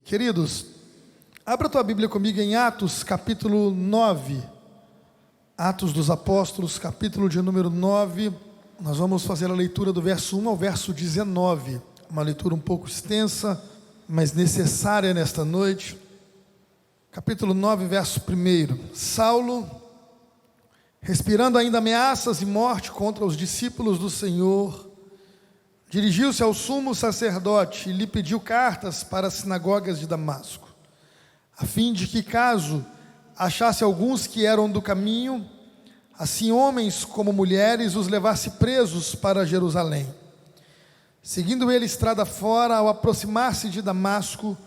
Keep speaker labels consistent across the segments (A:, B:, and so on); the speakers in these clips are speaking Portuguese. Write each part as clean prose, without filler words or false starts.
A: Queridos, abra tua Bíblia comigo em Atos, capítulo 9. Atos dos Apóstolos, capítulo de número 9. Nós vamos fazer a leitura do verso 1 ao verso 19. Uma leitura um pouco extensa, mas necessária nesta noite. Capítulo 9, verso 1. Saulo, respirando ainda ameaças e morte contra os discípulos do Senhor, dirigiu-se ao sumo sacerdote e lhe pediu cartas para as sinagogas de Damasco, a fim de que, caso achasse alguns que eram do caminho, assim homens como mulheres, os levasse presos para Jerusalém. Seguindo ele estrada fora, ao aproximar-se de Damasco,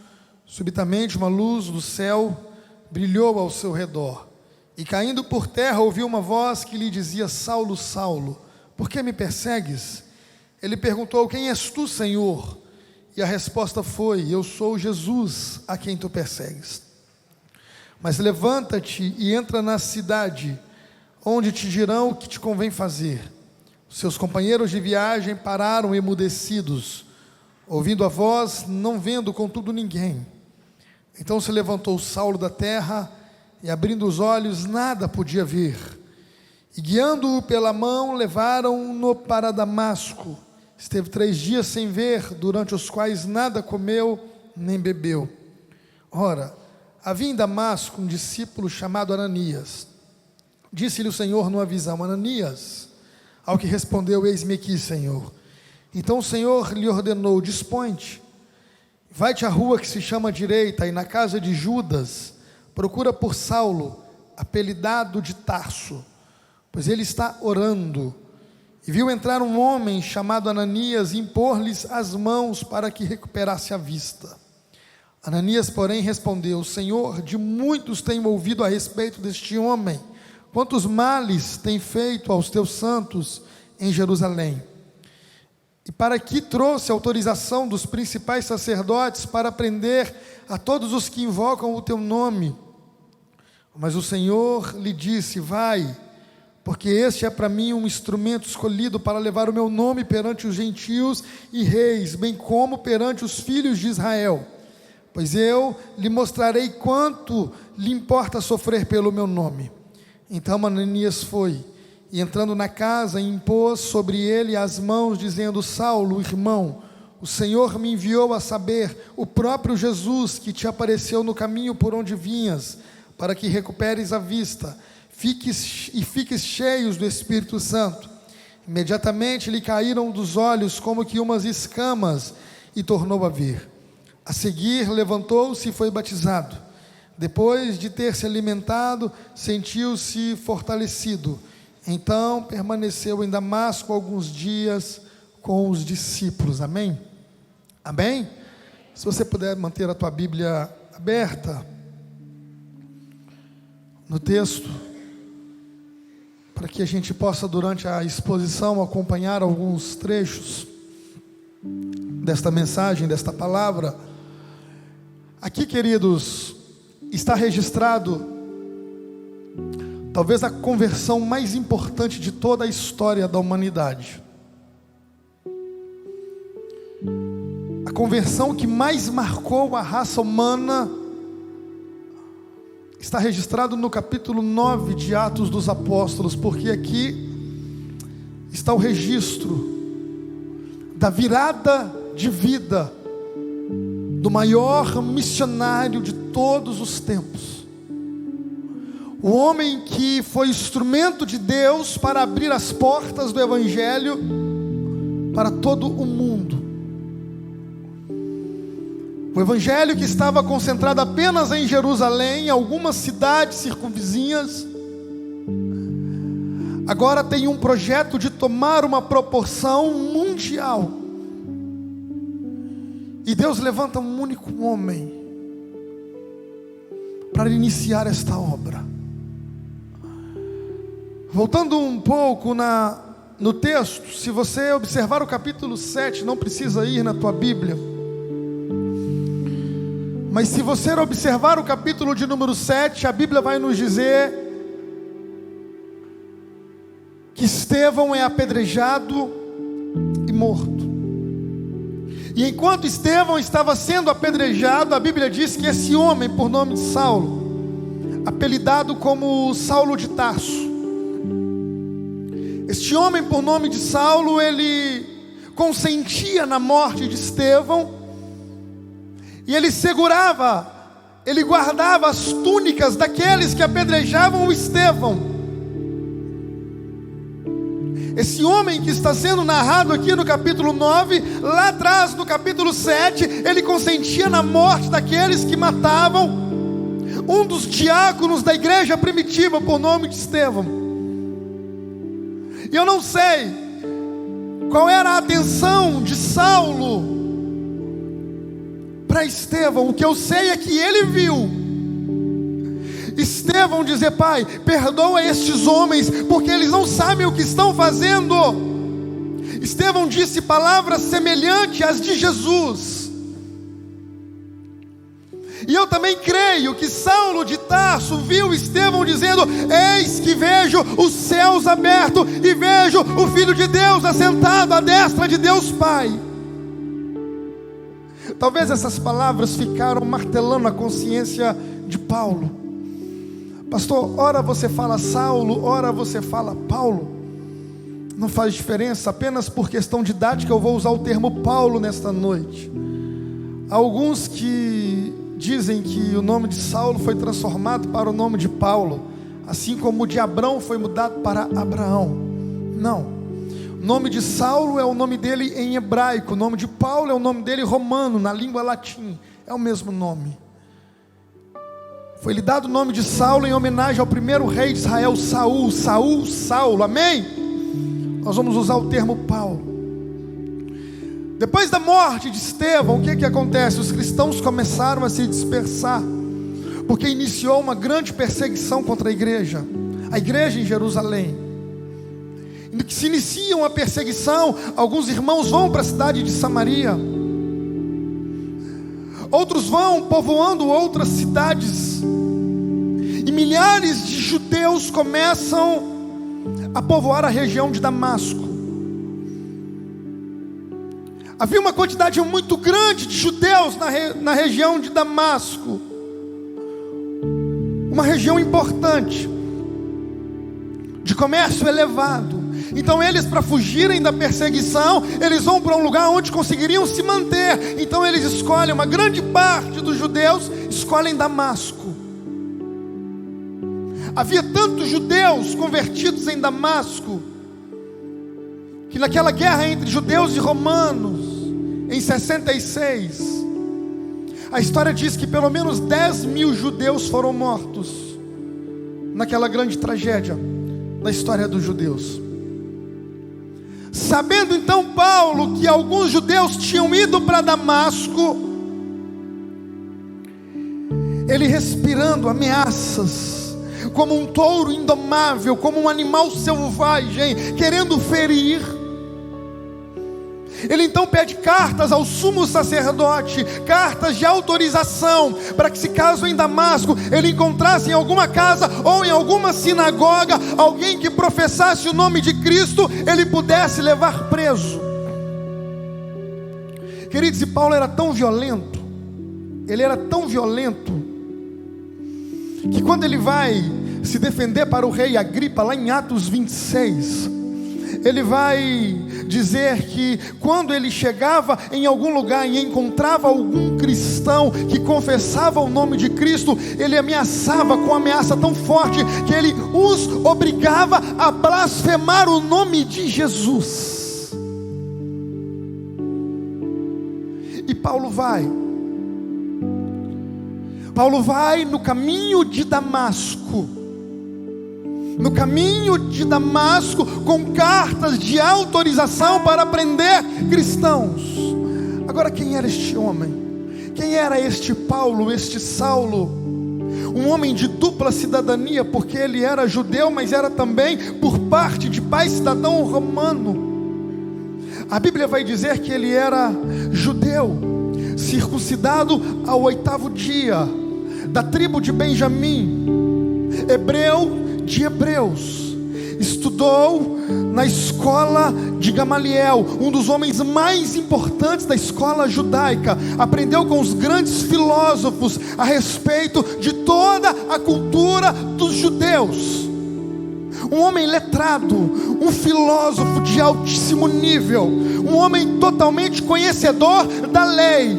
A: subitamente uma luz do céu brilhou ao seu redor, e caindo por terra ouviu uma voz que lhe dizia: Saulo, Saulo, por que me persegues? Ele perguntou: quem és tu, Senhor? E a resposta foi: eu sou Jesus, a quem tu persegues. Mas levanta-te e entra na cidade, onde te dirão o que te convém fazer. Os seus companheiros de viagem pararam emudecidos, ouvindo a voz, não vendo contudo ninguém. Então se levantou Saulo da terra, e abrindo os olhos nada podia ver. E guiando-o pela mão, levaram-no para Damasco. Esteve 3 dias sem ver, durante os quais nada comeu nem bebeu. Ora, havia em Damasco um discípulo chamado Ananias. Disse-lhe o Senhor numa visão: Ananias. Ao que respondeu: eis-me aqui, Senhor. Então o Senhor lhe ordenou: dispõe-te, vai-te à rua que se chama Direita, e na casa de Judas procura por Saulo, apelidado de Tarso, pois ele está orando. E viu entrar um homem chamado Ananias e impor-lhes as mãos para que recuperasse a vista. Ananias, porém, respondeu: Senhor, de muitos tenho ouvido a respeito deste homem, quantos males tem feito aos teus santos em Jerusalém. E para que trouxe autorização dos principais sacerdotes para prender a todos os que invocam o teu nome. Mas o Senhor lhe disse: vai, porque este é para mim um instrumento escolhido para levar o meu nome perante os gentios e reis, bem como perante os filhos de Israel. Pois eu lhe mostrarei quanto lhe importa sofrer pelo meu nome. Então Ananias foi, e entrando na casa, impôs sobre ele as mãos, dizendo: Saulo, irmão, o Senhor me enviou a saber, o próprio Jesus que te apareceu no caminho por onde vinhas, para que recuperes a vista, fiques cheios do Espírito Santo. Imediatamente lhe caíram dos olhos como que umas escamas, e tornou a ver. A seguir levantou-se e foi batizado. Depois de ter se alimentado, sentiu-se fortalecido. Então permaneceu em Damasco alguns dias com os discípulos. Amém? Amém? Se você puder manter a tua Bíblia aberta no texto, para que a gente possa, durante a exposição, acompanhar alguns trechos desta mensagem, desta palavra. Aqui, queridos, está registrado talvez a conversão mais importante de toda a história da humanidade. A conversão que mais marcou a raça humana está registrado no capítulo 9 de Atos dos Apóstolos, porque aqui está o registro da virada de vida do maior missionário de todos os tempos, o homem que foi instrumento de Deus para abrir as portas do Evangelho para todo o mundo. O Evangelho que estava concentrado apenas em Jerusalém, algumas cidades circunvizinhas, agora tem um projeto de tomar uma proporção mundial. E Deus levanta um único homem para iniciar esta obra. Voltando um pouco no texto, se você observar o capítulo 7, não precisa ir na tua Bíblia, mas se você observar o capítulo de número 7, a Bíblia vai nos dizer que Estevão é apedrejado e morto. E enquanto Estevão estava sendo apedrejado, a Bíblia diz que esse homem, por nome de Saulo, apelidado como Saulo de Tarso, este homem por nome de Saulo, ele consentia na morte de Estevão, e ele segurava, ele guardava as túnicas daqueles que apedrejavam o Estevão. Esse homem que está sendo narrado aqui no capítulo 9, lá atrás no capítulo 7, ele consentia na morte daqueles que matavam um dos diáconos da igreja primitiva por nome de Estevão. E eu não sei qual era a atenção de Saulo para Estevão. O que eu sei é que ele viu Estevão dizer: Pai, perdoa estes homens, porque eles não sabem o que estão fazendo. Estevão disse palavras semelhantes às de Jesus. E eu também creio que Saulo de Tarso viu Estevão dizendo: eis que vejo os céus abertos e vejo o Filho de Deus assentado à destra de Deus Pai. Talvez essas palavras ficaram martelando a consciência de Paulo. Pastor, ora você fala Saulo, ora você fala Paulo. Não faz diferença, apenas por questão didática eu vou usar o termo Paulo nesta noite. Há alguns que dizem que o nome de Saulo foi transformado para o nome de Paulo, assim como o de Abrão foi mudado para Abraão. Não, o nome de Saulo é o nome dele em hebraico, o nome de Paulo é o nome dele romano, na língua latim, é o mesmo nome. Foi-lhe dado o nome de Saulo em homenagem ao primeiro rei de Israel, Saul, Saulo, amém? Nós vamos usar o termo Paulo. Depois da morte de Estevão, o que acontece? Os cristãos começaram a se dispersar, porque iniciou uma grande perseguição contra a igreja em Jerusalém. E que se inicia uma perseguição, alguns irmãos vão para a cidade de Samaria, outros vão povoando outras cidades, e milhares de judeus começam a povoar a região de Damasco. Havia uma quantidade muito grande de judeus na região de Damasco, uma região importante, de comércio elevado. Então eles, para fugirem da perseguição, eles vão para um lugar onde conseguiriam se manter. Então eles escolhem, uma grande parte dos judeus escolhem Damasco. Havia tantos judeus convertidos em Damasco, que naquela guerra entre judeus e romanos, em 66, a história diz que pelo menos 10.000 judeus foram mortos, naquela grande tragédia da história dos judeus. Sabendo então Paulo que alguns judeus tinham ido para Damasco, ele respirando ameaças, como um touro indomável, como um animal selvagem, querendo ferir, ele então pede cartas ao sumo sacerdote, cartas de autorização, para que se caso em Damasco ele encontrasse em alguma casa ou em alguma sinagoga alguém que professasse o nome de Cristo, ele pudesse levar preso. Queridos, e Paulo era tão violento, que quando ele vai se defender para o rei Agripa, lá em Atos 26, ele vai dizer que quando ele chegava em algum lugar e encontrava algum cristão que confessava o nome de Cristo, ele ameaçava com ameaça tão forte que ele os obrigava a blasfemar o nome de Jesus. E Paulo vai no caminho de Damasco, com cartas de autorização para prender cristãos. Agora, quem era este homem? Quem era este Paulo, este Saulo? Um homem de dupla cidadania, porque ele era judeu, mas era também por parte de pai cidadão romano. A Bíblia vai dizer que ele era judeu, circuncidado ao 8º dia, da tribo de Benjamim, hebreu de hebreus. estudou na escola de Gamaliel, um dos homens mais importantes da escola judaica. Aprendeu com os grandes filósofos a respeito de toda a cultura dos judeus. Um homem letrado, um filósofo de altíssimo nível, um homem totalmente conhecedor da lei.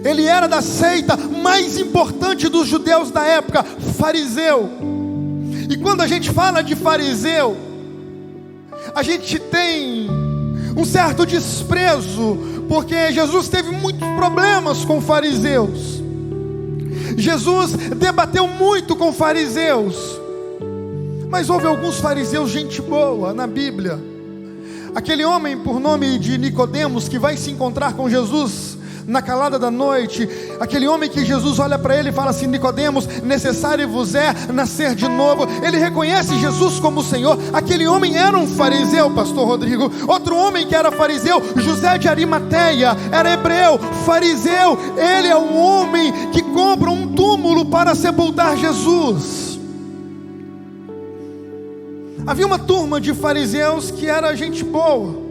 A: Ele era da seita mais importante dos judeus da época, fariseu. E quando a gente fala de fariseu, a gente tem um certo desprezo, porque Jesus teve muitos problemas com fariseus. Jesus debateu muito com fariseus, mas houve alguns fariseus gente boa na Bíblia. Aquele homem por nome de Nicodemos, que vai se encontrar com Jesus na calada da noite, aquele homem que Jesus olha para ele e fala assim: Nicodemos, necessário vos é nascer de novo. Ele reconhece Jesus como Senhor. Aquele homem era um fariseu, pastor Rodrigo. Outro homem que era fariseu, José de Arimateia, era hebreu, fariseu. Ele é um homem que compra um túmulo para sepultar Jesus. Havia uma turma de fariseus que era gente boa.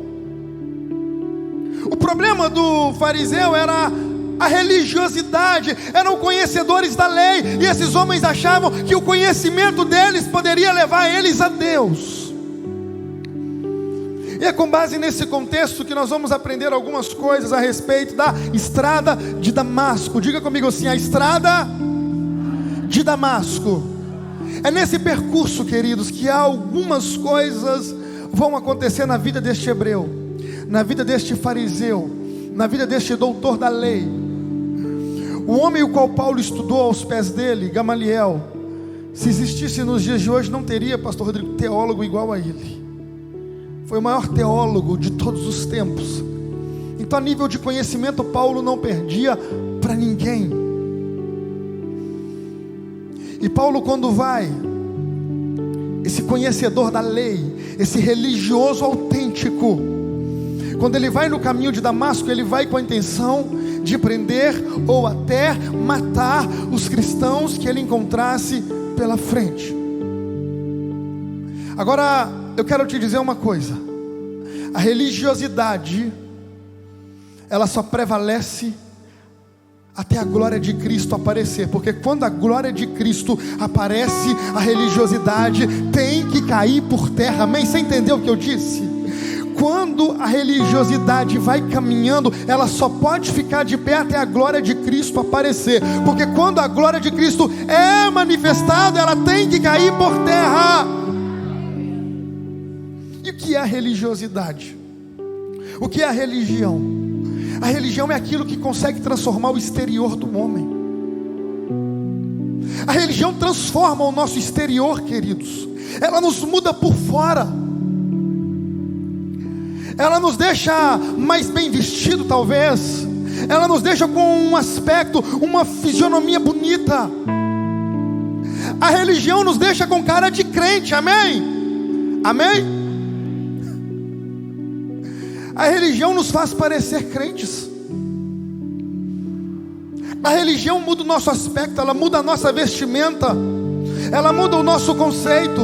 A: O problema do fariseu era a religiosidade, eram conhecedores da lei, e esses homens achavam que o conhecimento deles poderia levar eles a Deus. E é com base nesse contexto que nós vamos aprender algumas coisas a respeito da estrada de Damasco. Diga comigo assim: a estrada de Damasco. É nesse percurso, queridos, que algumas coisas vão acontecer na vida deste hebreu, na vida deste fariseu, na vida deste doutor da lei. O homem o qual Paulo estudou aos pés dele, Gamaliel, se existisse nos dias de hoje, não teria, pastor Rodrigo, teólogo igual a ele. Foi o maior teólogo de todos os tempos. Então, a nível de conhecimento, Paulo não perdia para ninguém. E Paulo, quando vai, esse conhecedor da lei, esse religioso autêntico, quando ele vai no caminho de Damasco, ele vai com a intenção de prender ou até matar os cristãos que ele encontrasse pela frente. Agora, eu quero te dizer uma coisa: a religiosidade, ela só prevalece até a glória de Cristo aparecer, porque quando a glória de Cristo aparece, a religiosidade tem que cair por terra. Amém? Você entendeu o que eu disse? Quando a religiosidade vai caminhando, ela só pode ficar de pé até a glória de Cristo aparecer, porque quando a glória de Cristo é manifestada, ela tem que cair por terra. E o que é a religiosidade? O que é a religião? A religião é aquilo que consegue transformar o exterior do homem. A religião transforma o nosso exterior, queridos. Ela nos muda por fora. Ela nos deixa mais bem vestido, talvez. Ela nos deixa com um aspecto, uma fisionomia bonita. A religião nos deixa com cara de crente, amém? Amém? A religião nos faz parecer crentes. A religião muda o nosso aspecto, ela muda a nossa vestimenta, ela muda o nosso conceito.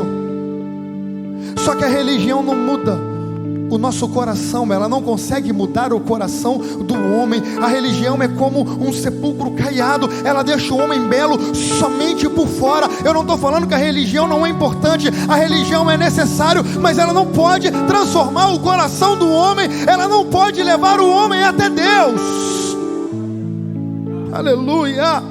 A: Só que a religião não muda o nosso coração, ela não consegue mudar o coração do homem. A religião é como um sepulcro caiado, ela deixa o homem belo somente por fora. Eu não estou falando que a religião não é importante, a religião é necessário, mas ela não pode transformar o coração do homem, ela não pode levar o homem até Deus. Aleluia.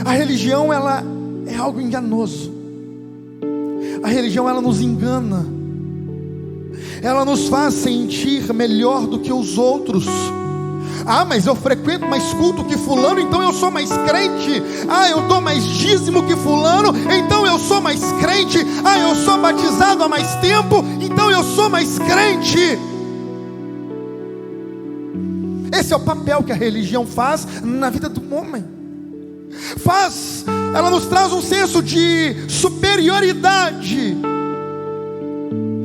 A: A religião, ela é algo enganoso. A religião, ela nos engana. Ela nos faz sentir melhor do que os outros. Ah, mas eu frequento mais culto que fulano, então eu sou mais crente. Ah, eu dou mais dízimo que fulano, então eu sou mais crente. Ah, eu sou batizado há mais tempo, então eu sou mais crente. Esse é o papel que a religião faz na vida do homem. Ela nos traz um senso de superioridade.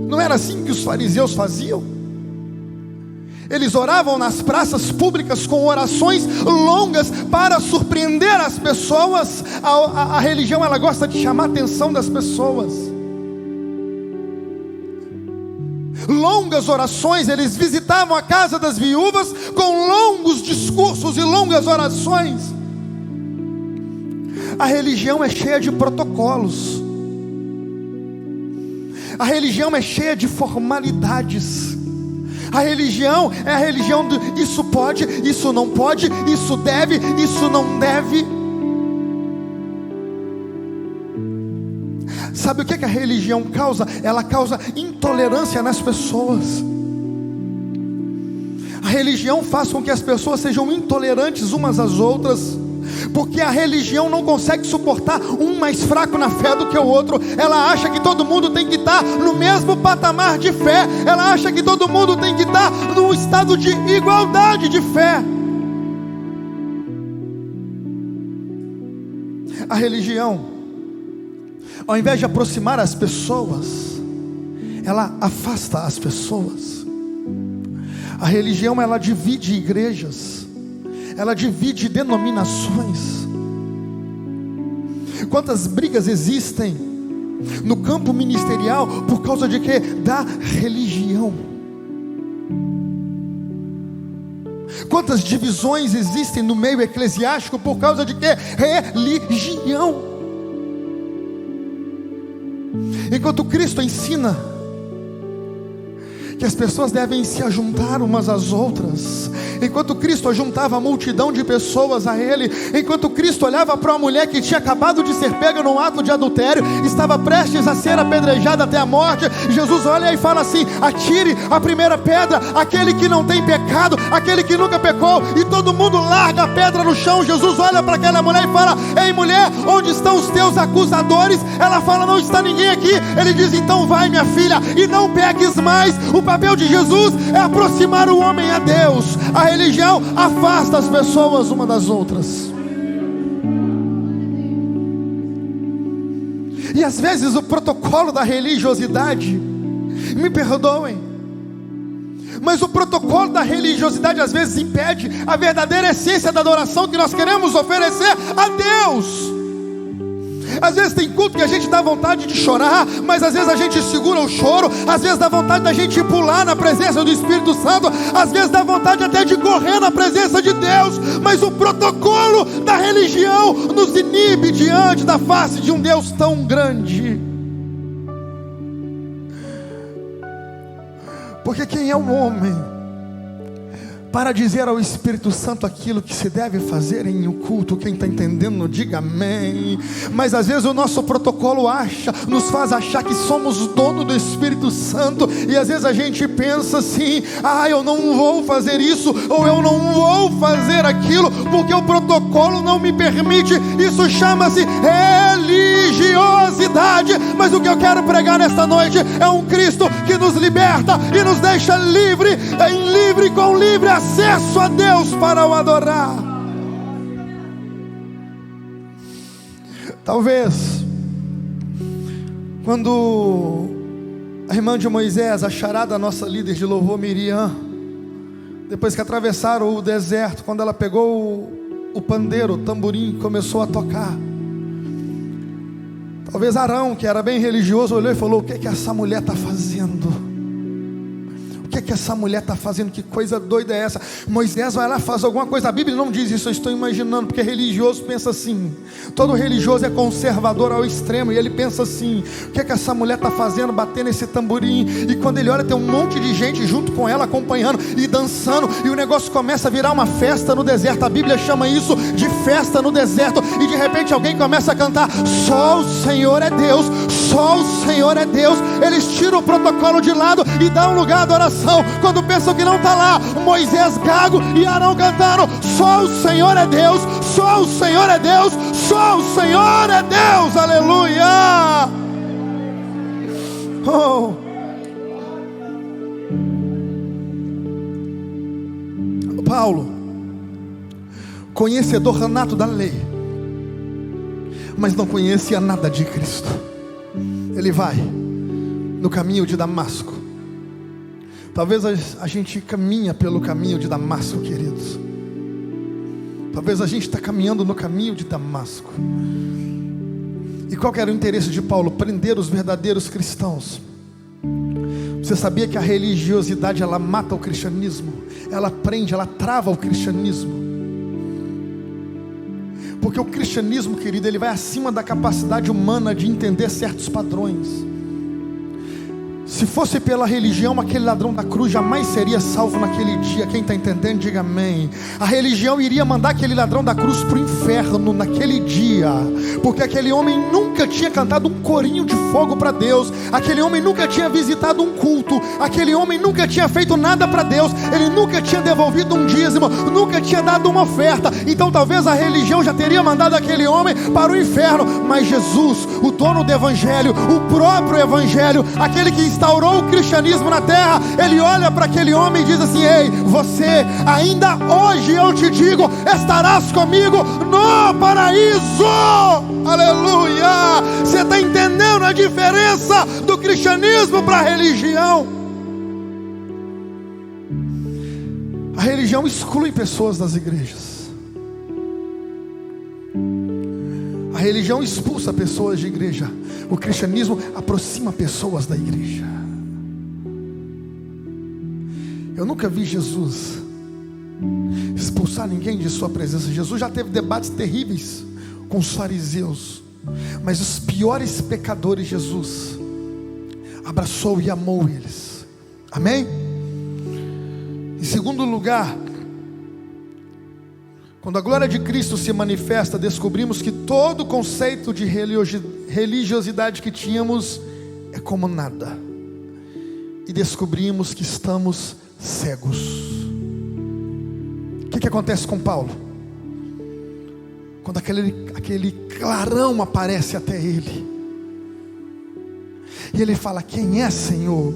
A: Não era assim que os fariseus faziam? Eles oravam nas praças públicas com orações longas para surpreender as pessoas. A religião, ela gosta de chamar a atenção das pessoas. Longas orações. Eles visitavam a casa das viúvas com longos discursos e longas orações. A religião é cheia de protocolos. A religião é cheia de formalidades. A religião é a religião do isso pode, isso não pode, isso deve, isso não deve. Sabe o que a religião causa? Ela causa intolerância nas pessoas. A religião faz com que as pessoas sejam intolerantes umas às outras, porque a religião não consegue suportar um mais fraco na fé do que o outro. Ela acha que todo mundo tem que estar no mesmo patamar de fé. Ela acha que todo mundo tem que estar num estado de igualdade de fé. A religião, ao invés de aproximar as pessoas, ela afasta as pessoas. A religião, ela divide igrejas, ela divide denominações. Quantas brigas existem no campo ministerial por causa de quê? Da religião. Quantas divisões existem no meio eclesiástico por causa de quê? Religião. Enquanto Cristo ensina que as pessoas devem se ajuntar umas às outras, enquanto Cristo ajuntava a multidão de pessoas a Ele, enquanto Cristo olhava para uma mulher que tinha acabado de ser pega num ato de adultério, estava prestes a ser apedrejada até a morte, Jesus olha e fala assim: atire a primeira pedra, aquele que não tem pecado, aquele que nunca pecou, e todo mundo larga a pedra no chão. Jesus olha para aquela mulher e fala: ei mulher, onde estão os teus acusadores? Ela fala: não está ninguém aqui. Ele diz: então vai minha filha, e não peques mais. O papel de Jesus é aproximar o homem a Deus. A religião afasta as pessoas uma das outras. E às vezes o protocolo da religiosidade, me perdoem, mas o protocolo da religiosidade às vezes impede a verdadeira essência da adoração que nós queremos oferecer a Deus. Às vezes tem culto que a gente dá vontade de chorar, mas às vezes a gente segura o choro. Às vezes dá vontade da gente pular na presença do Espírito Santo. Às vezes dá vontade até de correr na presença de Deus. Mas o protocolo da religião nos inibe diante da face de um Deus tão grande. Porque quem é o homem para dizer ao Espírito Santo aquilo que se deve fazer em um culto? Quem está entendendo, diga amém. Mas às vezes o nosso protocolo nos faz achar que somos dono do Espírito Santo. E às vezes a gente pensa assim: eu não vou fazer isso, ou eu não vou fazer aquilo, porque o protocolo não me permite. Isso chama-se religiosidade. Mas o que eu quero pregar nesta noite é um Cristo que nos liberta e nos deixa livre, com livre acesso a Deus para o adorar. Talvez quando a irmã de Moisés, a charada, nossa líder de louvor, Miriam, depois que atravessaram o deserto, quando ela pegou o pandeiro, o tamborim, começou a tocar, talvez Arão, que era bem religioso, olhou e falou: o que é que essa mulher está fazendo? O que é que essa mulher está fazendo? Que coisa doida é essa? Moisés vai lá, faz alguma coisa. A Bíblia não diz isso, eu estou imaginando, porque religioso pensa assim. Todo religioso é conservador ao extremo, e ele pensa assim: o que é que essa mulher está fazendo, batendo esse tamborim? E quando ele olha, tem um monte de gente junto com ela, acompanhando e dançando, e o negócio começa a virar uma festa no deserto. A Bíblia chama isso de festa no deserto. E de repente alguém começa a cantar: só o Senhor é Deus, só o Senhor é Deus. Eles tiram o protocolo de lado e dão um lugar de oração. Quando pensam que não está lá, Moisés gago e Arão cantando: só o Senhor é Deus, só o Senhor é Deus, só o Senhor é Deus, aleluia. Paulo, conhecedor nato da lei, mas não conhecia nada de Cristo. Ele vai no caminho de Damasco, Talvez a gente caminha pelo caminho de Damasco, queridos. Talvez a gente está caminhando no caminho de Damasco. E qual que era o interesse de Paulo? Prender os verdadeiros cristãos. Você sabia que a religiosidade, ela mata o cristianismo? Ela prende, ela trava o cristianismo. Porque o cristianismo, querido, ele vai acima da capacidade humana de entender certos padrões. Se fosse pela religião, aquele ladrão da cruz jamais seria salvo naquele dia. Quem está entendendo, diga amém. A religião iria mandar aquele ladrão da cruz para o inferno naquele dia, porque aquele homem nunca tinha cantado um corinho de fogo para Deus, aquele homem nunca tinha visitado um culto, aquele homem nunca tinha feito nada para Deus, ele nunca tinha devolvido um dízimo, nunca tinha dado uma oferta. Então talvez a religião já teria mandado aquele homem para o inferno. Mas Jesus, o dono do evangelho, o próprio evangelho, aquele que instaurou o cristianismo na terra, ele olha para aquele homem e diz assim: ei, você, ainda hoje eu te digo, estarás comigo no paraíso. Aleluia! Você está entendendo a diferença do cristianismo para a religião? A religião exclui pessoas das igrejas. A religião expulsa pessoas de igreja. O cristianismo aproxima pessoas da igreja. Eu nunca vi Jesus expulsar ninguém de sua presença. Jesus já teve debates terríveis com os fariseus, mas os piores pecadores Jesus abraçou e amou eles. Amém? Em segundo lugar, quando a glória de Cristo se manifesta, descobrimos que todo o conceito de religiosidade que tínhamos é como nada. E descobrimos que estamos cegos. O que acontece com Paulo? Quando aquele clarão aparece até ele, e ele fala: quem é, Senhor?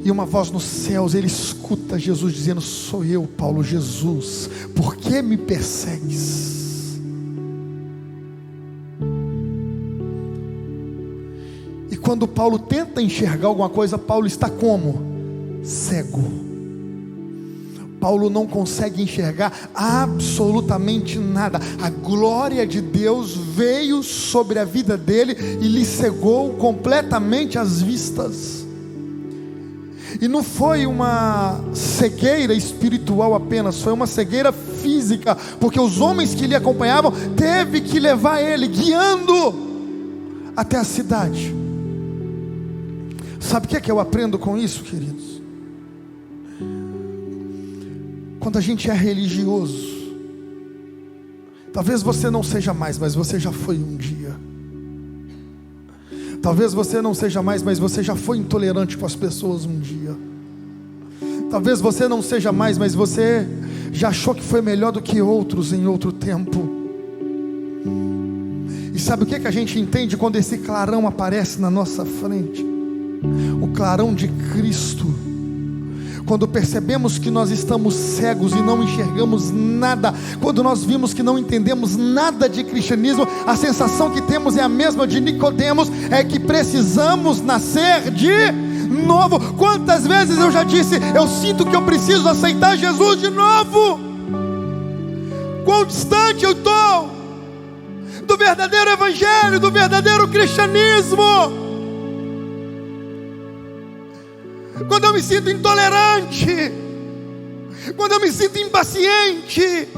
A: E uma voz nos céus, ele escuta Jesus dizendo: sou eu, Paulo, Jesus, por que me persegues? E quando Paulo tenta enxergar alguma coisa, Paulo está como? Cego. Paulo não consegue enxergar absolutamente nada. A glória de Deus veio sobre a vida dele e lhe cegou completamente as vistas. E não foi uma cegueira espiritual apenas, foi uma cegueira física, porque os homens que lhe acompanhavam teve que levar ele guiando até a cidade. Sabe o que é que eu aprendo com isso, queridos? Quando a gente é religioso, talvez você não seja mais, mas você já foi um dia. Talvez você não seja mais, mas você já foi intolerante com as pessoas um dia. Talvez você não seja mais, mas você já achou que foi melhor do que outros em outro tempo. E sabe o que a gente entende quando esse clarão aparece na nossa frente? O clarão de Cristo. Quando percebemos que nós estamos cegos e não enxergamos nada, quando nós vimos que não entendemos nada de cristianismo, a sensação que temos é a mesma de Nicodemos, é que precisamos nascer de novo. Quantas vezes eu já disse: eu sinto que eu preciso aceitar Jesus de novo. Quão distante eu estou do verdadeiro evangelho, do verdadeiro cristianismo. Quando eu me sinto intolerante, quando eu me sinto impaciente,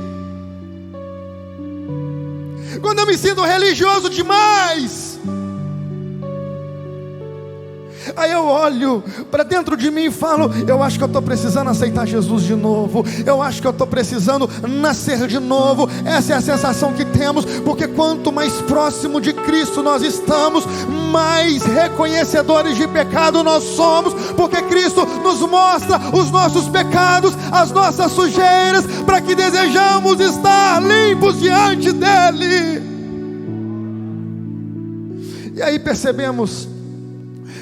A: quando eu me sinto religioso demais, aí eu olho para dentro de mim e falo: eu acho que eu estou precisando aceitar Jesus de novo, eu acho que eu estou precisando nascer de novo. Essa é a sensação que temos, porque quanto mais próximo de Cristo nós estamos, mais reconhecedores de pecado nós somos, porque Cristo nos mostra os nossos pecados, as nossas sujeiras, para que desejamos estar limpos diante dEle. E aí percebemos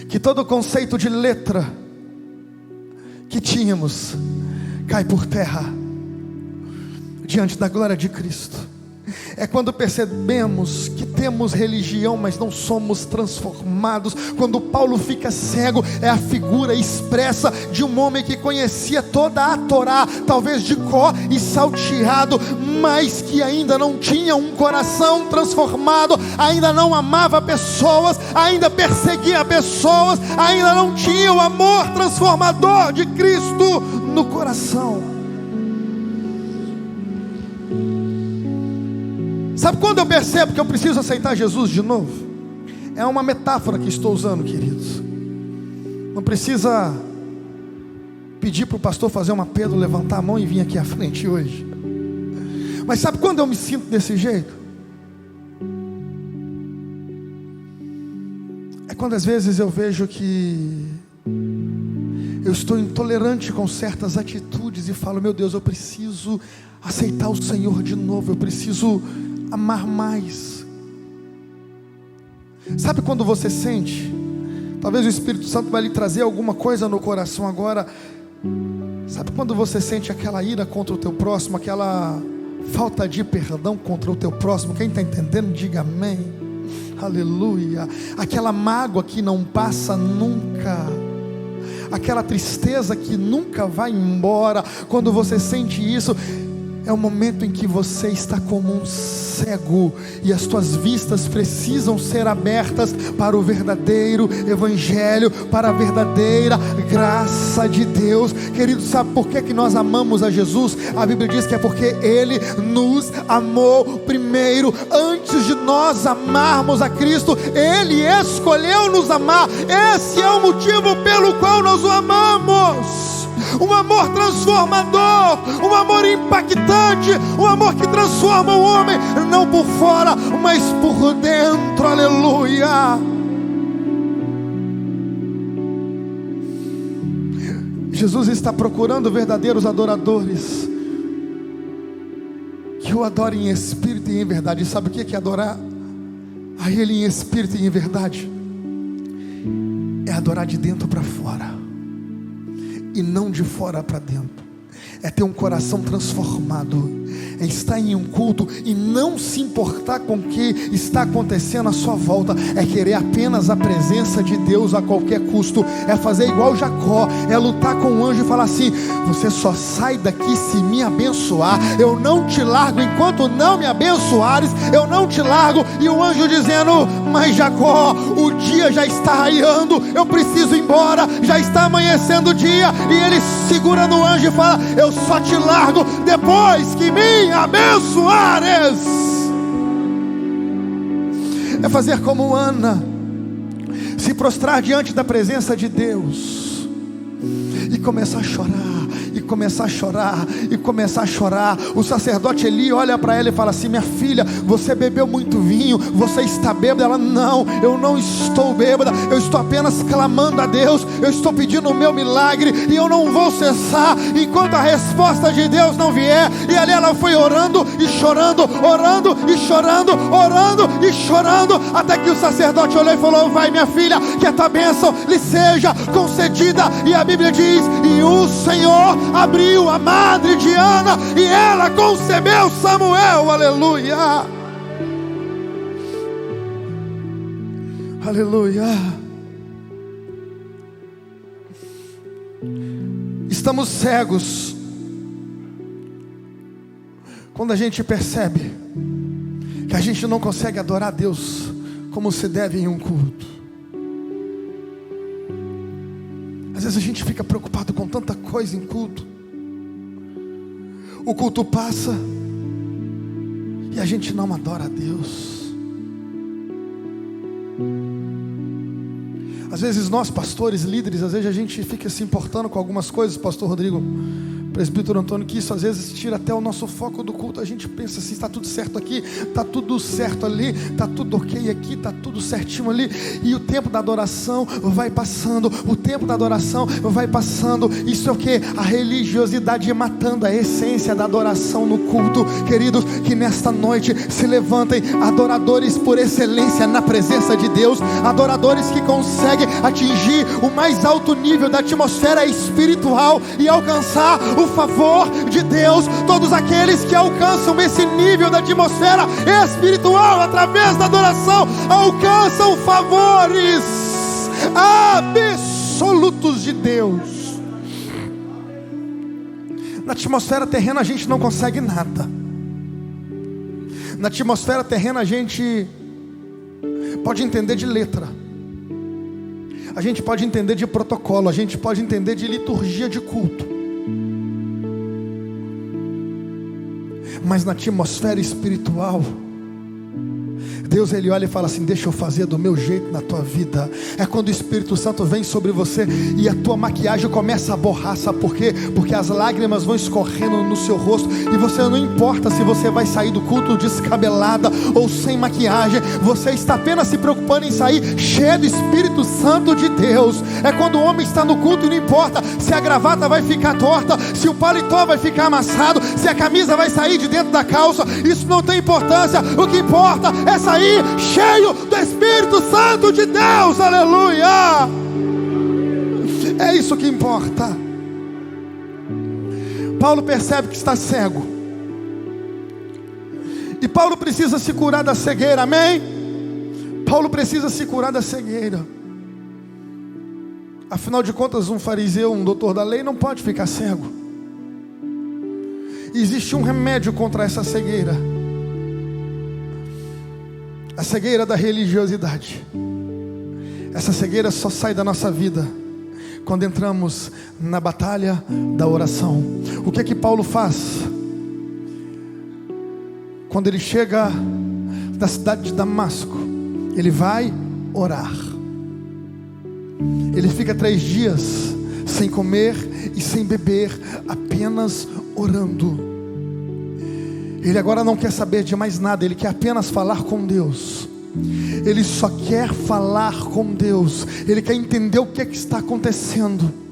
A: que todo o conceito de letra que tínhamos cai por terra diante da glória de Cristo. É quando percebemos que temos religião, mas não somos transformados. Quando Paulo fica cego, é a figura expressa de um homem que conhecia toda a Torá, talvez de cor e salteado, mas que ainda não tinha um coração transformado, ainda não amava pessoas, ainda perseguia pessoas, ainda não tinha o amor transformador de Cristo no coração. Sabe quando eu percebo que eu preciso aceitar Jesus de novo? É uma metáfora que estou usando, queridos. Não precisa pedir para o pastor fazer um apelo, levantar a mão e vir aqui à frente hoje. Mas sabe quando eu me sinto desse jeito? É quando às vezes eu vejo que eu estou intolerante com certas atitudes e falo: meu Deus, eu preciso aceitar o Senhor de novo, eu preciso amar mais. Sabe quando você sente? Talvez o Espírito Santo vai lhe trazer alguma coisa no coração agora. Sabe quando você sente aquela ira contra o teu próximo, aquela falta de perdão contra o teu próximo? Quem está entendendo, diga amém. Aleluia. Aquela mágoa que não passa nunca, aquela tristeza que nunca vai embora. Quando você sente isso, é o momento em que você está como um cego e as tuas vistas precisam ser abertas para o verdadeiro Evangelho, para a verdadeira graça de Deus. Querido, sabe por que nós amamos a Jesus? A Bíblia diz que é porque Ele nos amou primeiro. Antes de nós amarmos a Cristo, Ele escolheu nos amar. Esse é o motivo pelo qual nós o amamos. Um amor transformador, um amor impactante, um amor que transforma o homem, não por fora, mas por dentro. Aleluia. Jesus está procurando verdadeiros adoradores que o adorem em espírito e em verdade. E sabe o que é adorar a Ele em espírito e em verdade? É adorar de dentro para fora e não de fora para dentro. É ter um coração transformado, é estar em um culto e não se importar com o que está acontecendo à sua volta, é querer apenas a presença de Deus a qualquer custo, é fazer igual Jacó, é lutar com o anjo e falar assim: você só sai daqui se me abençoar, eu não te largo enquanto não me abençoares, eu não te largo. E o anjo dizendo: mas Jacó, o dia já está raiando, eu preciso ir embora, já está amanhecendo o dia. E ele segura no anjo e fala: eu só te largo depois que me abençoares. É fazer como Ana, se prostrar diante da presença de Deus e começar a chorar, e começar a chorar, e começar a chorar. O sacerdote Eli olha para ela e fala assim: minha filha, você bebeu muito vinho, você está bêbada. Ela: não, eu não estou bêbada, eu estou apenas clamando a Deus, eu estou pedindo o meu milagre, e eu não vou cessar enquanto a resposta de Deus não vier. E ali ela foi orando e chorando, orando e chorando, orando e chorando, até que o sacerdote olhou e falou: vai, minha filha, que a tua bênção lhe seja concedida. E a Bíblia diz: e o Senhor abriu a madre de Ana, e ela concebeu Samuel. Aleluia, aleluia. Estamos cegos quando a gente percebe que a gente não consegue adorar a Deus como se deve em um culto. Às vezes a gente fica preocupado com tanta coisa em culto. O culto passa e a gente não adora a Deus. Às vezes nós, pastores, líderes, às vezes a gente fica se importando com algumas coisas, pastor Rodrigo, presbítero Antônio, que isso às vezes tira até o nosso foco do culto. A gente pensa assim: está tudo certo aqui, está tudo certo ali, está tudo ok aqui, está tudo certinho ali. E o tempo da adoração vai passando, o tempo da adoração vai passando. Isso é o que? A religiosidade matando a essência da adoração no culto. Queridos, que nesta noite se levantem adoradores por excelência na presença de Deus, adoradores que conseguem atingir o mais alto nível da atmosfera espiritual e alcançar o favor de Deus. Todos aqueles que alcançam esse nível da atmosfera espiritual através da adoração alcançam favores absolutos de Deus. Na atmosfera terrena a gente não consegue nada. Na atmosfera terrena a gente pode entender de letra, a gente pode entender de protocolo, a gente pode entender de liturgia de culto, mas na atmosfera espiritual, Deus ele olha e fala assim: deixa eu fazer do meu jeito na tua vida. É quando o Espírito Santo vem sobre você e a tua maquiagem começa a borrar. Sabe por quê? Porque as lágrimas vão escorrendo no seu rosto, e você não importa se você vai sair do culto descabelada ou sem maquiagem, você está apenas se preocupando em sair cheio do Espírito Santo de Deus. É quando o homem está no culto e não importa se a gravata vai ficar torta, se o paletó vai ficar amassado, se a camisa vai sair de dentro da calça, isso não tem importância. O que importa é sair cheio do Espírito Santo de Deus, aleluia. É isso que importa. Paulo percebe que está cego, e Paulo precisa se curar da cegueira, amém? Paulo precisa se curar da cegueira. Afinal de contas, um fariseu, um doutor da lei, não pode ficar cego. Existe um remédio contra essa cegueira: a cegueira da religiosidade. Essa cegueira só sai da nossa vida quando entramos na batalha da oração. O que é que Paulo faz? Quando ele chega da cidade de Damasco, ele vai orar. Ele fica 3 dias sem comer e sem beber, apenas orando. Ele agora não quer saber de mais nada, ele quer apenas falar com Deus. Ele só quer falar com Deus. Ele quer entender o que é que está acontecendo.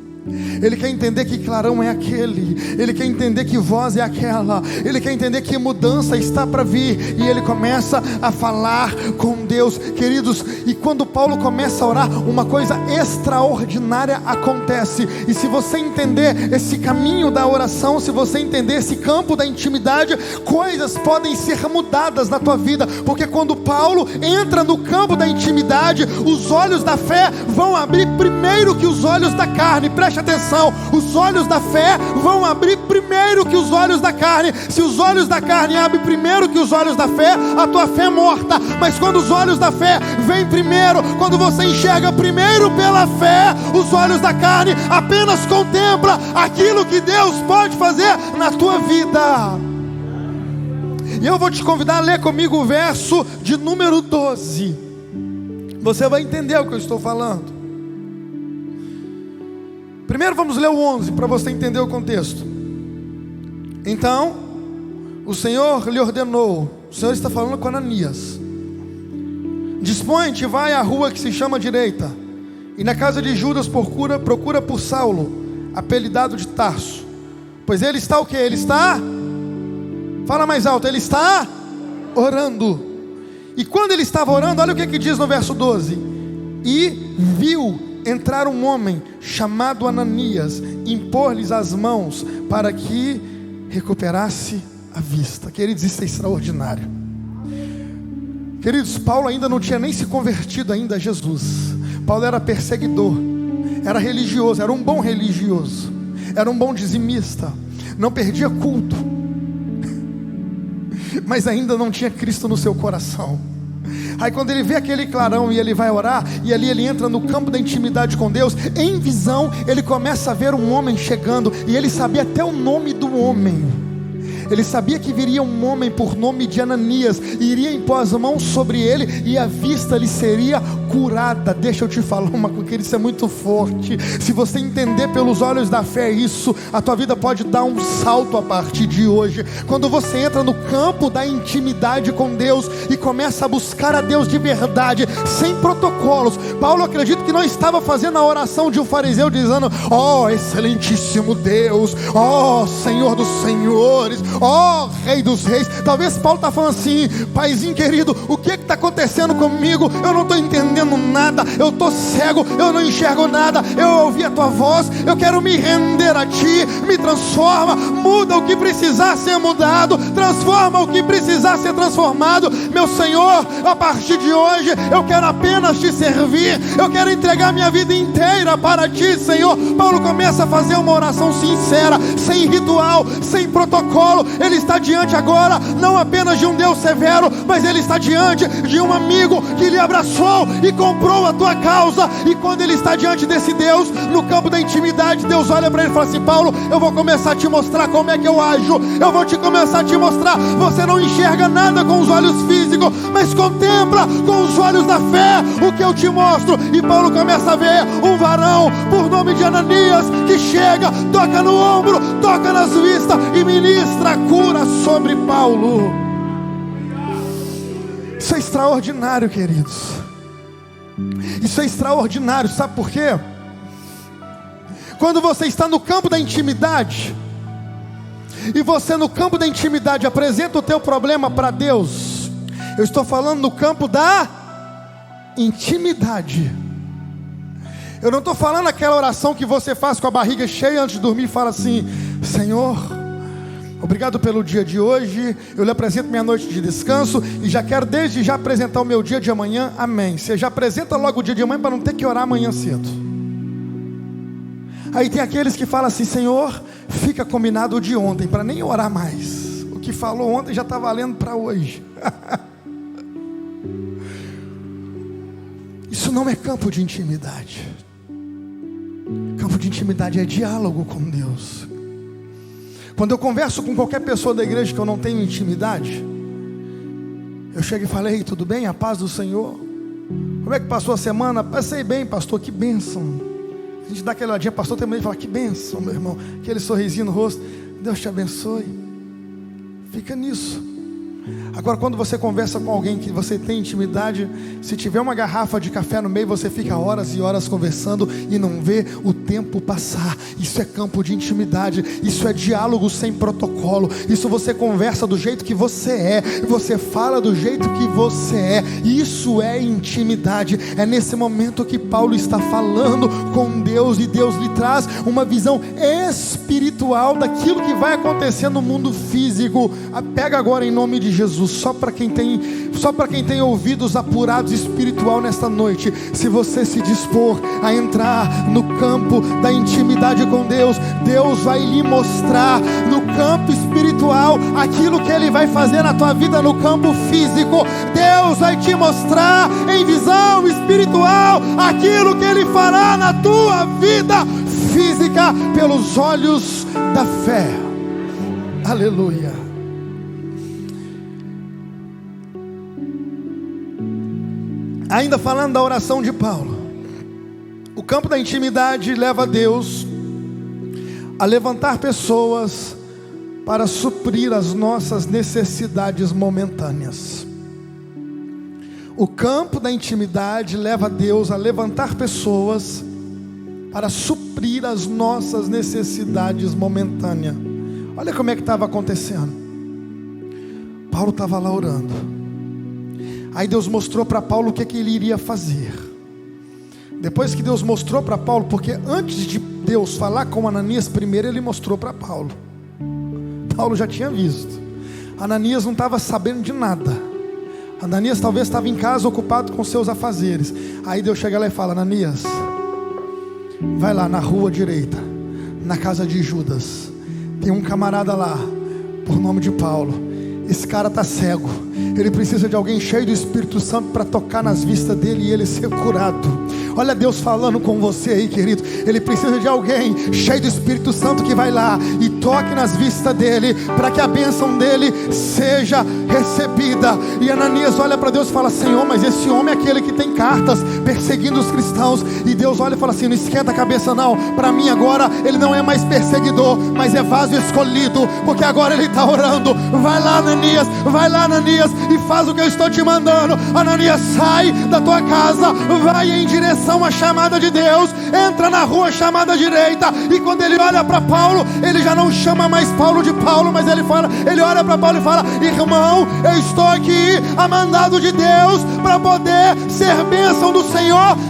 A: Ele quer entender que clarão é aquele. Ele quer entender que voz é aquela. Ele quer entender que mudança está para vir. E ele começa a falar com Deus, queridos. E quando Paulo começa a orar, uma coisa extraordinária acontece. E se você entender esse caminho da oração, se você entender esse campo da intimidade, coisas podem ser mudadas na tua vida. Porque quando Paulo entra no campo da intimidade, os olhos da fé vão abrir primeiro que os olhos da carne. Preste atenção, os olhos da fé vão abrir primeiro que os olhos da carne. Se os olhos da carne abrem primeiro que os olhos da fé, a tua fé é morta. Mas quando os olhos da fé vêm primeiro, quando você enxerga primeiro pela fé, os olhos da carne apenas contempla aquilo que Deus pode fazer na tua vida. E eu vou te convidar a ler comigo o verso de número 12. Você vai entender o que eu estou falando. Primeiro vamos ler o 11, para você entender o contexto. Então, o Senhor lhe ordenou. O Senhor está falando com Ananias: dispõe-te, vai à rua que se chama Direita, e na casa de Judas procura por Saulo, apelidado de Tarso. Pois ele está o quê? Ele está... Fala mais alto. Ele está orando. E quando ele estava orando, olha o que diz no verso 12: e viu entrar um homem chamado Ananias, impor-lhes as mãos para que recuperasse a vista. Queridos, isso é extraordinário. Queridos, Paulo ainda não tinha nem se convertido ainda a Jesus. Paulo era perseguidor, era religioso, era um bom religioso, era um bom dizimista, não perdia culto, mas ainda não tinha Cristo no seu coração. Aí quando ele vê aquele clarão e ele vai orar, e ali ele entra no campo da intimidade com Deus, em visão ele começa a ver um homem chegando, e ele sabia até o nome do homem. Ele sabia que viria um homem por nome de Ananias, e iria impor as mãos sobre ele, e a vista lhe seria curada. Deixa eu te falar uma coisa, isso é muito forte. Se você entender pelos olhos da fé isso, a tua vida pode dar um salto a partir de hoje. Quando você entra no campo da intimidade com Deus e começa a buscar a Deus de verdade, sem protocolos. Paulo, acredito que não estava fazendo a oração de um fariseu dizendo: ó excelentíssimo Deus, ó Senhor dos senhores, ó Rei dos Reis. Talvez Paulo está falando assim: paizinho querido, o que está acontecendo comigo? Eu não estou entendendo nada, eu estou cego, eu não enxergo nada. Eu ouvi a tua voz, eu quero me render a ti. Me transforma, muda o que precisar ser mudado, transforma o que precisar ser transformado. Meu Senhor, a partir de hoje eu quero apenas te servir, eu quero entregar minha vida inteira para ti, Senhor. Paulo começa a fazer uma oração sincera, sem ritual, sem protocolo. Ele está diante agora não apenas de um Deus severo, mas ele está diante de um amigo que lhe abraçou e comprou a tua causa. E quando ele está diante desse Deus, no campo da intimidade, Deus olha para ele e fala assim: Paulo, eu vou começar a te mostrar como é que eu ajo. Eu vou começar a te mostrar. Você não enxerga nada com os olhos físicos, mas contempla com os olhos da fé o que eu te mostro. E Paulo começa a ver um varão por nome de Ananias que chega, toca no ombro, toca nas vistas e ministra a cura sobre Paulo. Isso é extraordinário, queridos. Isso é extraordinário. Sabe por quê? Quando você está no campo da intimidade, e você no campo da intimidade apresenta o teu problema para Deus, eu estou falando no campo da intimidade. Eu não estou falando aquela oração que você faz com a barriga cheia antes de dormir e fala assim: Senhor, obrigado pelo dia de hoje, eu lhe apresento minha noite de descanso e já quero desde já apresentar o meu dia de amanhã, amém. Você já apresenta logo o dia de amanhã para não ter que orar amanhã cedo. Aí tem aqueles que falam assim: Senhor, fica combinado o de ontem, para nem orar mais. O que falou ontem já está valendo para hoje. Isso não é campo de intimidade. Campo de intimidade é diálogo com Deus. Quando eu converso com qualquer pessoa da igreja que eu não tenho intimidade, eu chego e falo: Ei, tudo bem? A paz do Senhor? Como é que passou a semana? Passei bem, pastor, que bênção. A gente dá aquela olhadinha, pastor, também fala: que bênção, meu irmão. Aquele sorrisinho no rosto, Deus te abençoe. Fica nisso. Agora, quando você conversa com alguém que você tem intimidade, se tiver uma garrafa de café no meio, você fica horas e horas conversando e não vê o tempo passar. Isso é campo de intimidade. Isso é diálogo sem protocolo. Isso você conversa do jeito que você é, você fala do jeito que você é. Isso é intimidade. É nesse momento que Paulo está falando com Deus, e Deus lhe traz uma visão espiritual daquilo que vai acontecer no mundo físico. Pega agora em nome de Jesus, só para quem tem ouvidos apurados espiritual nesta noite. Se você se dispor a entrar no campo da intimidade com Deus, Deus vai lhe mostrar no campo espiritual aquilo que Ele vai fazer na tua vida no campo físico. Deus vai te mostrar em visão espiritual aquilo que Ele fará na tua vida física pelos olhos da fé. Aleluia. Ainda falando da oração de Paulo, o campo da intimidade leva Deus a levantar pessoas para suprir as nossas necessidades momentâneas. O campo da intimidade leva Deus a levantar pessoas para suprir as nossas necessidades momentâneas. Olha como é que estava acontecendo. Paulo estava lá orando. Aí Deus mostrou para Paulo o que ele iria fazer. Depois que Deus mostrou para Paulo, porque antes de Deus falar com Ananias, primeiro Ele mostrou para Paulo. Paulo já tinha visto. Ananias não estava sabendo de nada. Ananias talvez estava em casa ocupado com seus afazeres. Aí Deus chega lá e fala: Ananias, vai lá na rua direita, na casa de Judas. Tem um camarada lá, por nome de Paulo. Esse cara está cego. Ele precisa de alguém cheio do Espírito Santo para tocar nas vistas dele e ele ser curado. Olha Deus falando com você aí, querido. Ele precisa de alguém cheio do Espírito Santo que vai lá e toque nas vistas dele, para que a bênção dele seja recebida. E Ananias olha para Deus e fala: Senhor, mas esse homem é aquele que tem cartas perseguindo os cristãos, e Deus olha e fala assim: não esquenta a cabeça não, para mim agora ele não é mais perseguidor, mas é vaso escolhido, porque agora ele está orando. Vai lá, Ananias, e faz o que eu estou te mandando. Ananias, sai da tua casa, vai em direção à chamada de Deus, entra na rua chamada direita. E quando ele olha para Paulo, ele já não chama mais Paulo de Paulo, mas ele olha para Paulo e fala: irmão, eu estou aqui a mandado de Deus para poder ser bênção do Senhor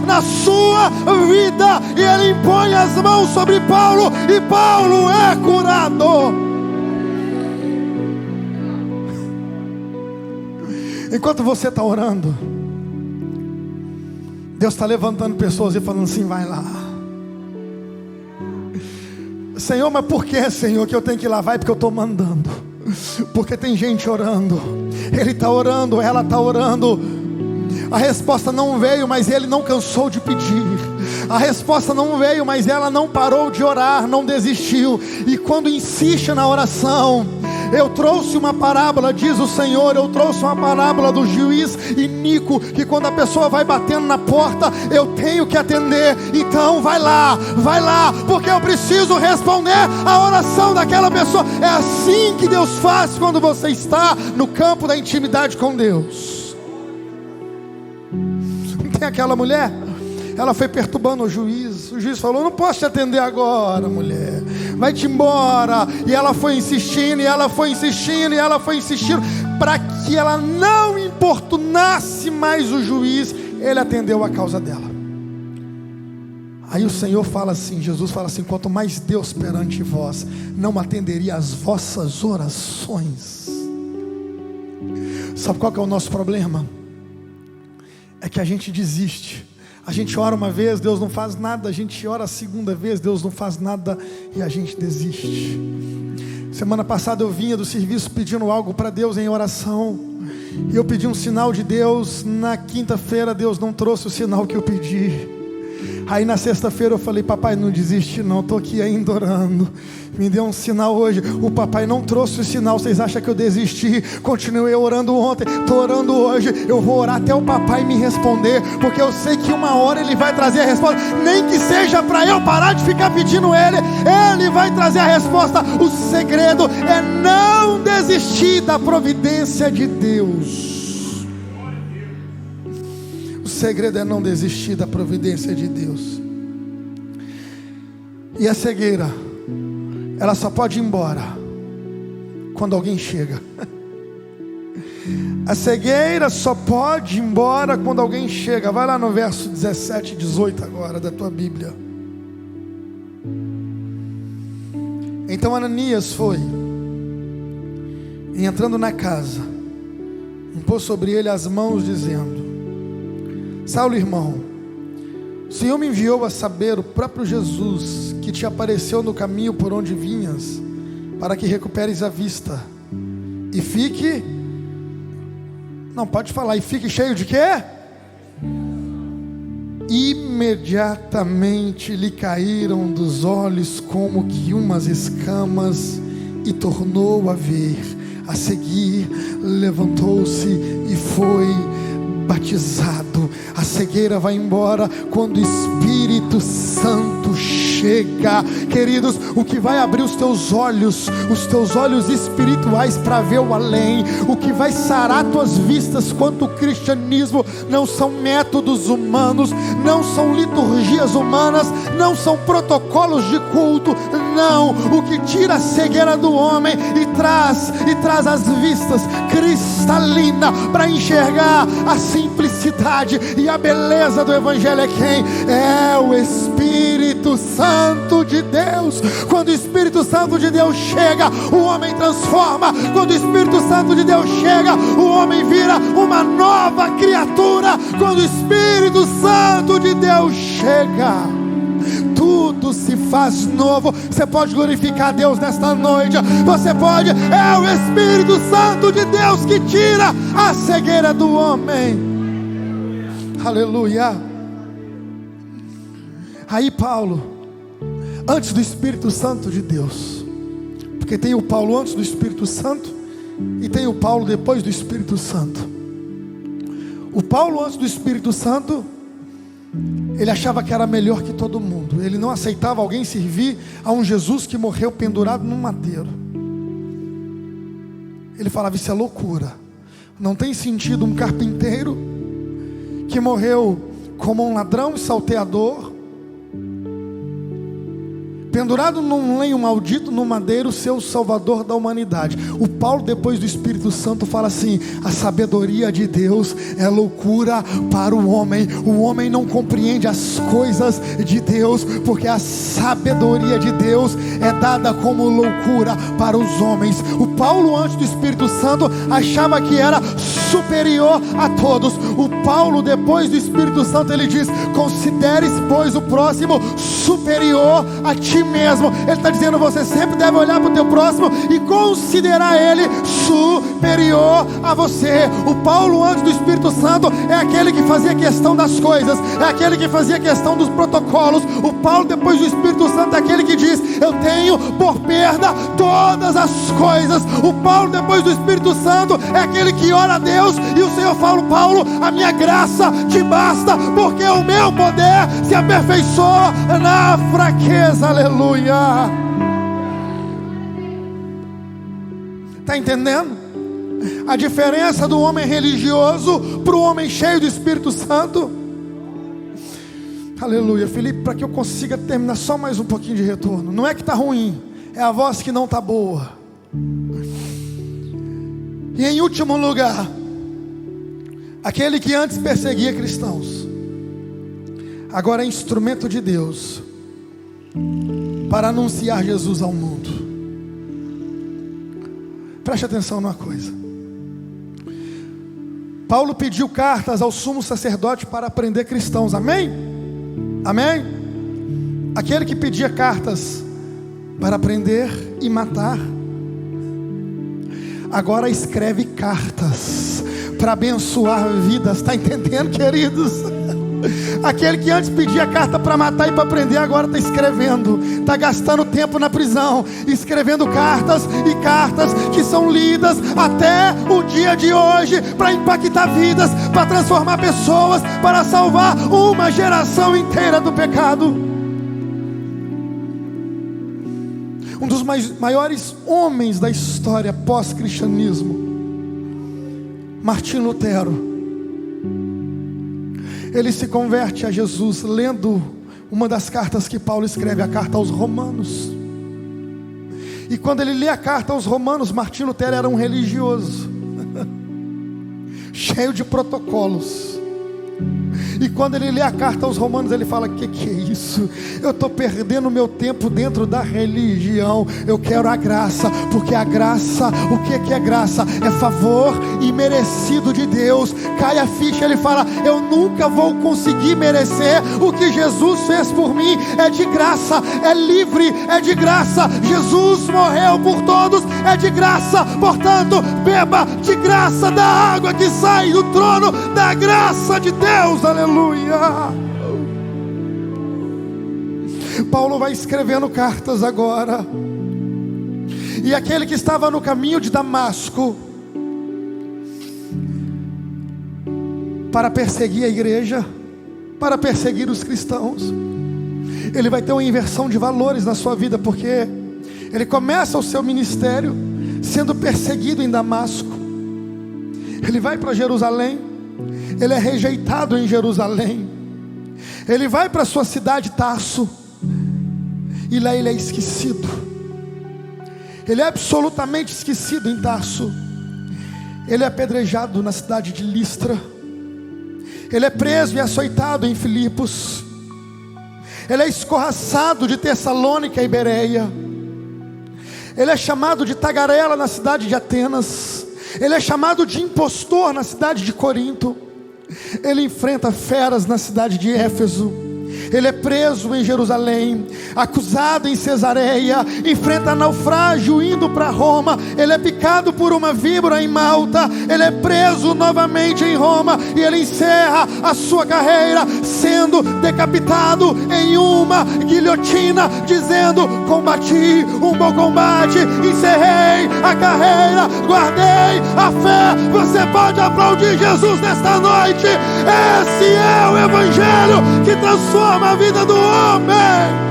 A: na sua vida. E ele impõe as mãos sobre Paulo, e Paulo é curado. Enquanto você está orando, Deus está levantando pessoas e falando assim: vai lá. Senhor, mas por que, Senhor, que eu tenho que ir lá? Vai, porque eu estou mandando. Porque tem gente orando. Ele está orando, ela está orando. A resposta não veio, mas ele não cansou de pedir. A resposta não veio, mas ela não parou de orar, não desistiu. E quando insiste na oração, eu trouxe uma parábola, diz o Senhor, eu trouxe uma parábola do juiz iníquo, que quando a pessoa vai batendo na porta, eu tenho que atender. Então vai lá, porque eu preciso responder a oração daquela pessoa. É assim que Deus faz quando você está no campo da intimidade com Deus. Tem aquela mulher, ela foi perturbando o juiz falou: não posso te atender agora, mulher, vai-te embora. E ela foi insistindo, para que ela não importunasse mais o juiz. Ele atendeu a causa dela. Aí o Senhor fala assim, Jesus fala assim: quanto mais Deus perante vós não atenderia as vossas orações. Sabe qual que é o nosso problema? É que a gente desiste. A gente ora uma vez, Deus não faz nada. A gente ora a segunda vez, Deus não faz nada, e a gente desiste. Semana passada eu vinha do serviço pedindo algo para Deus em oração, e eu pedi um sinal de Deus. Na quinta-feira Deus não trouxe o sinal que eu pedi. Aí na sexta-feira eu falei: papai, não desiste não, estou aqui ainda orando, me deu um sinal hoje. O papai não trouxe o sinal, vocês acham que eu desisti? Continuei orando ontem, estou orando hoje. Eu vou orar até o papai me responder, porque eu sei que uma hora ele vai trazer a resposta. Nem que seja para eu parar de ficar pedindo ele vai trazer a resposta. O segredo é não desistir da providência de Deus. O segredo é não desistir da providência de Deus. E a cegueira, ela só pode ir embora quando alguém chega. A cegueira só pode ir embora quando alguém chega. Vai lá no verso 17 e 18 agora da tua Bíblia. Então Ananias foi, e entrando na casa, impôs sobre ele as mãos, dizendo: Saulo, irmão, o Senhor me enviou a saber, o próprio Jesus, que te apareceu no caminho por onde vinhas, para que recuperes a vista e fique, não pode falar, e fique cheio de quê? Imediatamente lhe caíram dos olhos como que umas escamas, e tornou a ver. A seguir levantou-se e foi batizado. A cegueira vai embora quando o Espírito Santo chega. Queridos, o que vai abrir os teus olhos espirituais para ver o além, o que vai sarar tuas vistas quanto ao cristianismo, não são métodos humanos, não são liturgias humanas, não são protocolos de culto, não. O que tira a cegueira do homem e traz as vistas cristalinas para enxergar a simplicidade e a beleza do Evangelho é quem? É o Espírito Santo de Deus. Quando o Espírito Santo de Deus chega, o homem transforma. Quando o Espírito Santo de Deus chega, o homem vira uma nova criatura. Quando o Espírito Santo de Deus chega, tudo se faz novo. Você pode glorificar a Deus nesta noite. Você pode. É o Espírito Santo de Deus que tira a cegueira do homem. Aleluia. Aí Paulo, antes do Espírito Santo de Deus, porque tem o Paulo antes do Espírito Santo e tem o Paulo depois do Espírito Santo. O Paulo antes do Espírito Santo Ele achava que era melhor que todo mundo. Ele não aceitava alguém servir a um Jesus que morreu pendurado num madeiro. Ele falava: isso é loucura. Não tem sentido um carpinteiro que morreu como um ladrão e salteador, pendurado num lenho maldito, no madeiro, ser o salvador da humanidade. O Paulo, depois do Espírito Santo, fala assim: a sabedoria de Deus é loucura para o homem não compreende as coisas de Deus, porque a sabedoria de Deus é dada como loucura para os homens. O Paulo, antes do Espírito Santo, achava que era superior a todos. O Paulo, depois do Espírito Santo, ele diz: consideres, pois, o próximo superior a ti mesmo. Ele está dizendo: você sempre deve olhar para o teu próximo e considerar ele superior a você. O Paulo, antes do Espírito Santo, é aquele que fazia questão das coisas, é aquele que fazia questão dos protocolos. O Paulo, depois do Espírito Santo, é aquele que diz: eu tenho por perda todas as coisas. O Paulo, depois do Espírito Santo, é aquele que ora a Deus e o Senhor fala: Paulo, a minha graça te basta, porque o meu poder se aperfeiçoa na fraqueza. Aleluia. Está entendendo? A diferença do homem religioso para o homem cheio do Espírito Santo. Aleluia. Felipe, para que eu consiga terminar, só mais um pouquinho de retorno. Não é que está ruim, é a voz que não está boa. E em último lugar, aquele que antes perseguia cristãos, agora é instrumento de Deus para anunciar Jesus ao mundo. Preste atenção numa coisa. Paulo pediu cartas ao sumo sacerdote para prender cristãos. Amém? Amém? Aquele que pedia cartas para prender e matar, agora escreve cartas para abençoar vidas. Está entendendo, queridos? Aquele que antes pedia carta para matar e para prender, agora está escrevendo, está gastando tempo na prisão, escrevendo cartas, e cartas que são lidas até o dia de hoje, para impactar vidas, para transformar pessoas, para salvar uma geração inteira do pecado. Um dos maiores homens da história pós-cristianismo, Martim Lutero, ele se converte a Jesus lendo uma das cartas que Paulo escreve, a carta aos Romanos. E quando ele lê a carta aos Romanos, Martim Lutero era um religioso cheio de protocolos. E quando ele lê a carta aos Romanos, ele fala: que é isso? Eu estou perdendo meu tempo dentro da religião. Eu quero a graça, porque a graça, o que é graça? É favor imerecido de Deus. Cai a ficha, ele fala: eu nunca vou conseguir merecer o que Jesus fez por mim. É de graça, é livre, é de graça. Jesus morreu por todos, é de graça. Portanto, beba de graça da água que sai do trono da graça de Deus. Aleluia. Paulo vai escrevendo cartas agora, e aquele que estava no caminho de Damasco para perseguir a igreja, para perseguir os cristãos, ele vai ter uma inversão de valores na sua vida, porque ele começa o seu ministério sendo perseguido em Damasco. Ele vai para Jerusalém, ele é rejeitado em Jerusalém. Ele vai para a sua cidade Tarso, e lá ele é esquecido. Ele é absolutamente esquecido em Tarso. Ele é apedrejado na cidade de Listra. Ele é preso e açoitado em Filipos. Ele é escorraçado de Tessalônica e Bereia. Ele é chamado de tagarela na cidade de Atenas. Ele é chamado de impostor na cidade de Corinto. Ele enfrenta feras na cidade de Éfeso. Ele é preso em Jerusalém, acusado em Cesareia, enfrenta naufrágio indo para Roma. Ele é picado por uma víbora em Malta. Ele é preso novamente em Roma e ele encerra a sua carreira sendo decapitado em uma guilhotina, dizendo: combati um bom combate, encerrei a carreira, guardei a fé. Você pode aplaudir Jesus nesta noite. Esse é o Evangelho que transforma a vida do homem.